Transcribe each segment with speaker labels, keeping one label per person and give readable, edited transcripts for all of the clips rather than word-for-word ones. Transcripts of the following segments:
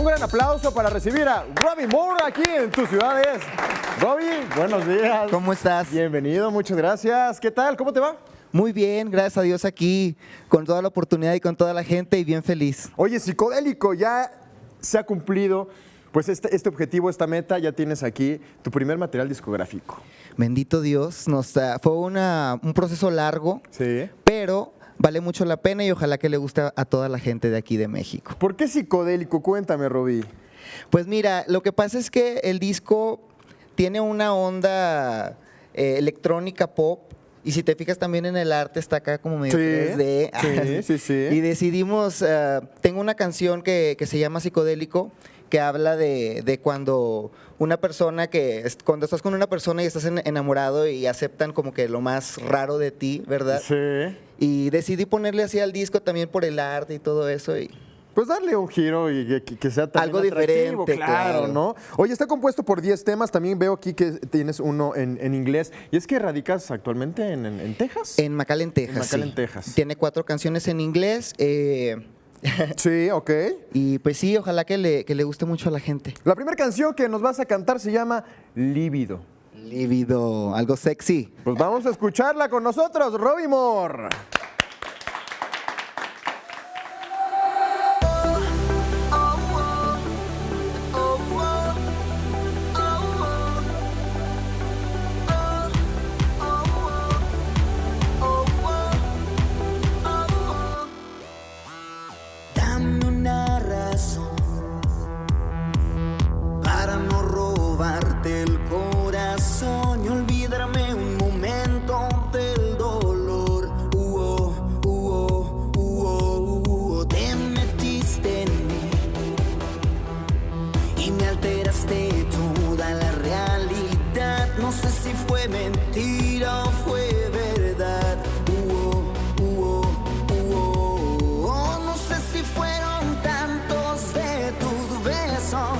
Speaker 1: gran aplauso para recibir a Robbie Moore aquí en tus ciudades. Robbie, buenos días.
Speaker 2: ¿Cómo estás?
Speaker 1: Bienvenido, muchas gracias. ¿Qué tal? ¿Cómo te va?
Speaker 2: Muy bien, gracias a Dios aquí, con toda la oportunidad y con toda la gente y bien feliz.
Speaker 1: Oye, Psicodélico, ya se ha cumplido pues este objetivo, esta meta, ya tienes aquí tu primer material discográfico.
Speaker 2: Bendito Dios, fue un proceso largo,
Speaker 1: Sí.
Speaker 2: pero vale mucho la pena y ojalá que le guste a toda la gente de aquí de México.
Speaker 1: ¿Por qué Psicodélico? Cuéntame, Robbie.
Speaker 2: Pues mira, lo que pasa es que el disco tiene una onda electrónica pop. Y si te fijas también en el arte está acá como medio 3D.
Speaker 1: Sí.
Speaker 2: Y decidimos, tengo una canción que se llama Psicodélico, que habla de cuando una persona cuando estás con una persona y estás enamorado y aceptan como que lo más raro de ti, ¿verdad?
Speaker 1: Sí.
Speaker 2: Y decidí ponerle así al disco también por el arte y todo eso. Y
Speaker 1: Pues darle un giro y que sea también
Speaker 2: algo
Speaker 1: atractivo,
Speaker 2: diferente,
Speaker 1: claro, ¿no? Oye, está compuesto por 10 temas, también veo aquí que tienes uno en inglés. ¿Y es que radicas actualmente en Texas?
Speaker 2: en McAllen, Texas.
Speaker 1: En McAllen,
Speaker 2: sí.
Speaker 1: Texas.
Speaker 2: Tiene 4 canciones en inglés.
Speaker 1: Sí, ok.
Speaker 2: Y pues sí, ojalá que le guste mucho a la gente.
Speaker 1: La primera canción que nos vas a cantar se llama Lívido.
Speaker 2: Lívido, algo sexy.
Speaker 1: Pues vamos a escucharla con nosotros, Robbie Moore.
Speaker 3: Dame una razón para no robarte el corazón y olvidarme un momento del dolor. Te metiste en mí y me alteraste toda la realidad. No sé si fue mentira o fue verdad. No sé si fueron tantos de tus besos.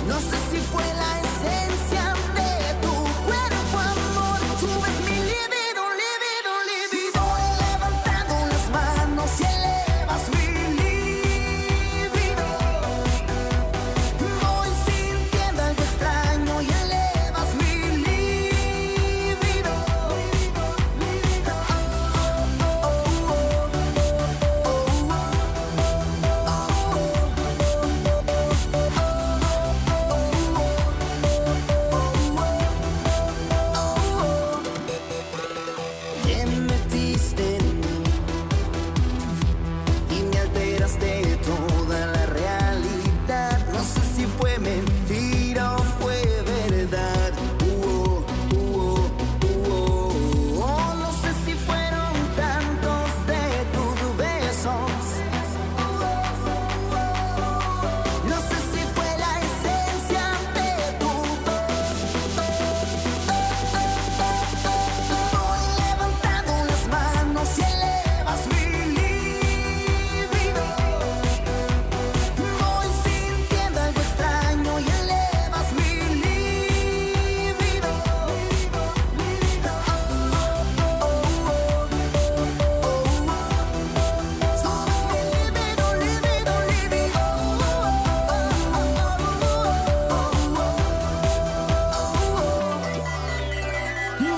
Speaker 3: No sé si fue la esencia de tu cuerpo, amor. Tú ves mi libido, libido, libido. Voy levantando las manos y elevas mi libido. Voy sintiendo algo extraño y elevas mi libido. Te metiste en mí y me alteraste toda la realidad. No sé si fue mentira o fue verdad. No sé si fueron tantos de tus besos. No sé si fue la esencia de tu voz. Voy levantando las manos y elevas mi libido. Voy sintiendo algo extraño y elevas mi libido.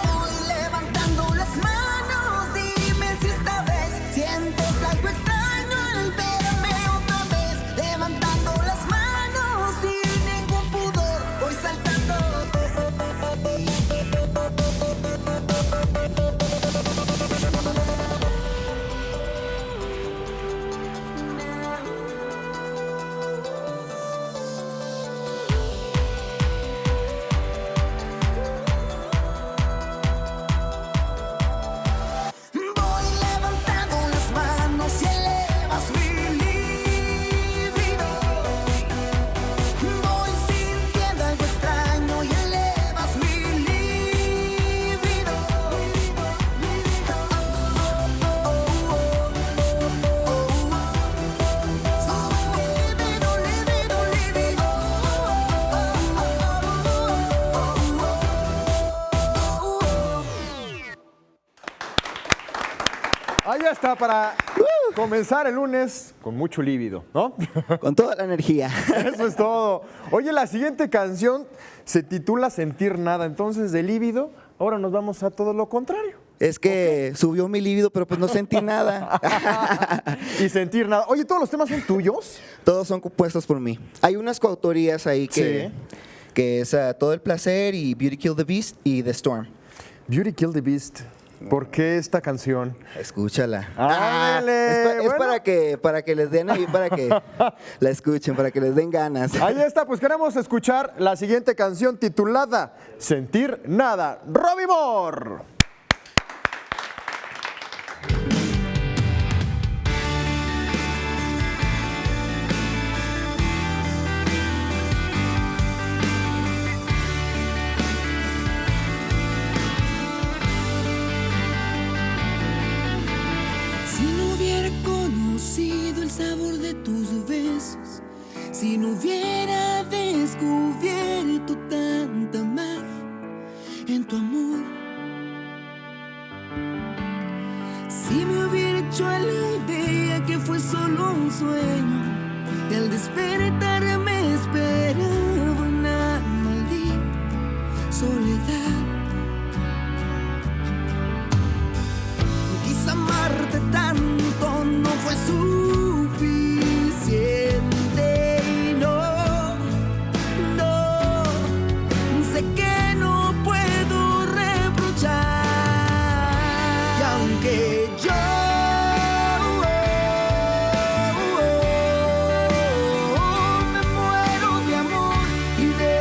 Speaker 3: Voy levantando las manos, dime si esta vez sientes algo extraño al verme otra vez. Levantando las manos sin ningún pudor, voy saltando. Voy levantando las manos y elevas mi libido. Voy sintiendo algo extraño y elevas mi libido.
Speaker 1: Ahí está para comenzar el lunes con mucho líbido, ¿no?
Speaker 2: Con toda la energía.
Speaker 1: Eso es todo. Oye, la siguiente canción se titula Sentir Nada. Entonces, de líbido, ahora nos vamos a todo lo contrario.
Speaker 2: Es que subió mi libido, pero pues no sentí nada.
Speaker 1: Y sentir nada. Oye, ¿todos los temas son tuyos?
Speaker 2: Todos son compuestos por mí. Hay unas coautorías ahí que es Todo el Placer y Beauty Kill the Beast y The Storm.
Speaker 1: Beauty Kill the Beast. ¿Por qué esta canción?
Speaker 2: Escúchala.
Speaker 1: Ándale,
Speaker 2: Es
Speaker 1: bueno.
Speaker 2: para que les den ahí, para que la escuchen, para que les den ganas.
Speaker 1: Ahí está, pues queremos escuchar la siguiente canción titulada Sentir Nada. Robbie Moore.
Speaker 3: Si no hubiera conocido el sabor de tus besos, si no hubiera descubierto tanta magia en tu amor, si me hubiera hecho a la idea que fue solo un sueño y al despertar me esperaba una maldita soledad. Quizá amarte tanto no fue suficiente y no, sé que no puedo reprochar. Y aunque yo me muero de amor y de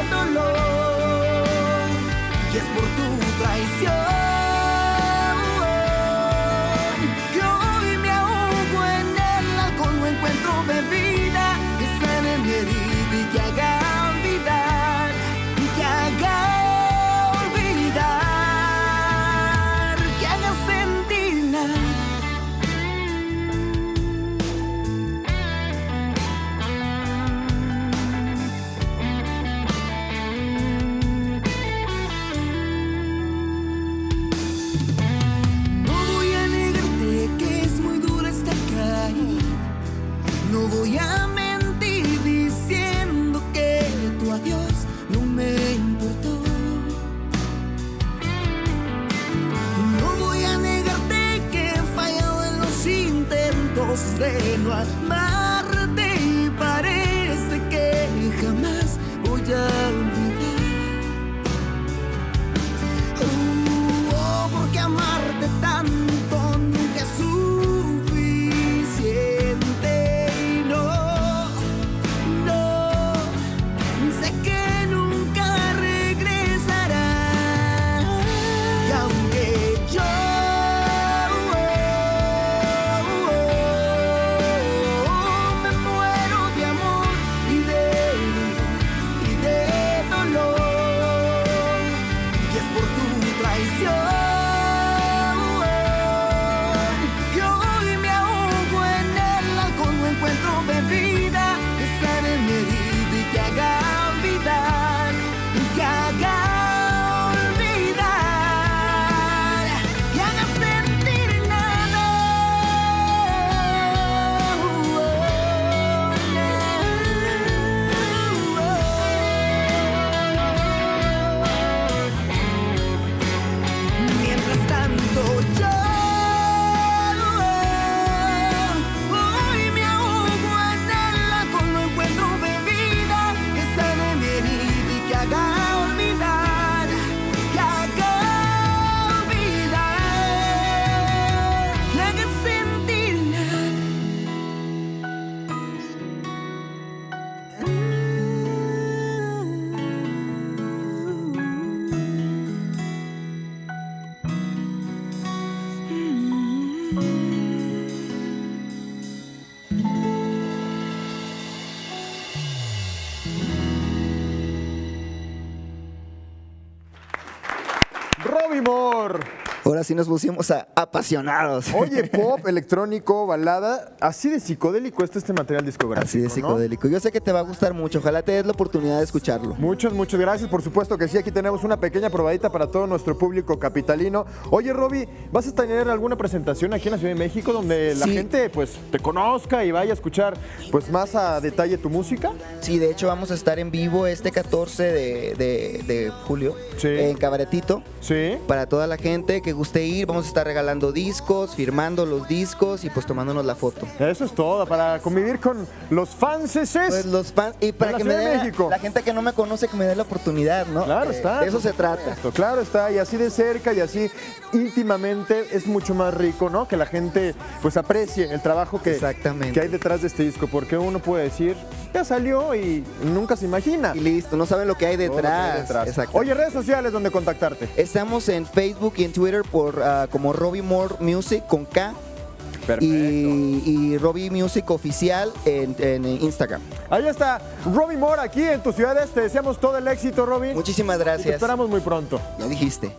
Speaker 3: dolor, y es por tu traición que hoy me ahogo en el alcohol, no encuentro bebida que sane mi herida y que haga olvidar, que haga olvidar, que haga sentir nada. No voy a negarte que es muy dura esta caída. No voy a mentir diciendo que tu adiós no me importó. No voy a negarte que he fallado en los intentos de no amarte y parece que jamás voy a olvidar. Porque amarte tanto nunca es suficiente y no, sé que nunca regresará. Y aunque yo me muero de amor y de dolor, y es por tu traición que hoy me ahogo en el alcohol, no encuentro bebida que sane mi herida y que haga olvidar, que haga olvidar, que haga sentir nada. Mientras tanto yo hoy me ahogo en el alcohol, no encuentro bebida que sane mi herida y que haga olvidar, que haga olvidar, que haga sentir
Speaker 1: Robbie Moore.
Speaker 2: Ahora sí nos pusimos apasionados.
Speaker 1: Oye, pop, electrónico, balada, así de psicodélico está este material discográfico.
Speaker 2: Así de
Speaker 1: ¿no?
Speaker 2: psicodélico. Yo sé que te va a gustar mucho. Ojalá te des la oportunidad de escucharlo.
Speaker 1: Muchas gracias, por supuesto que sí. Aquí tenemos una pequeña probadita para todo nuestro público capitalino. Oye, Robbie, ¿vas a tener alguna presentación aquí en la Ciudad de México donde la
Speaker 2: Sí.
Speaker 1: gente pues te conozca y vaya a escuchar pues más a detalle tu música?
Speaker 2: Sí, de hecho vamos a estar en vivo este 14 de julio
Speaker 1: Sí.
Speaker 2: en Cabaretito.
Speaker 1: Sí.
Speaker 2: Para toda la gente que guste ir, vamos a estar regalando discos, firmando los discos y pues tomándonos la foto.
Speaker 1: Eso es todo, para convivir con los fanses.
Speaker 2: Pues los fans, y para
Speaker 1: la
Speaker 2: que me
Speaker 1: Ciudad de
Speaker 2: dé
Speaker 1: México.
Speaker 2: la gente que no me conoce, que me dé la oportunidad, ¿no?
Speaker 1: Claro está.
Speaker 2: De eso se
Speaker 1: por
Speaker 2: trata.
Speaker 1: supuesto, claro está, y así de cerca y así íntimamente es mucho más rico, ¿no? Que la gente pues aprecie el trabajo
Speaker 2: Exactamente.
Speaker 1: que hay detrás de este disco, porque uno puede decir, ya salió y nunca se imagina.
Speaker 2: Y listo, no saben lo que hay
Speaker 1: todo lo que hay
Speaker 2: detrás.
Speaker 1: detrás.
Speaker 2: Exacto.
Speaker 1: Oye, redes sociales donde contactarte.
Speaker 2: Estamos en Facebook y en Twitter por como Robbie Moore Music con K.
Speaker 1: Perfecto.
Speaker 2: Y Robbie Music Oficial en Instagram.
Speaker 1: Ahí está, Robbie Moore aquí en tu ciudad. Te deseamos todo el éxito, Robbie.
Speaker 2: Muchísimas
Speaker 1: Y te
Speaker 2: gracias.
Speaker 1: esperamos muy pronto.
Speaker 2: Ya dijiste.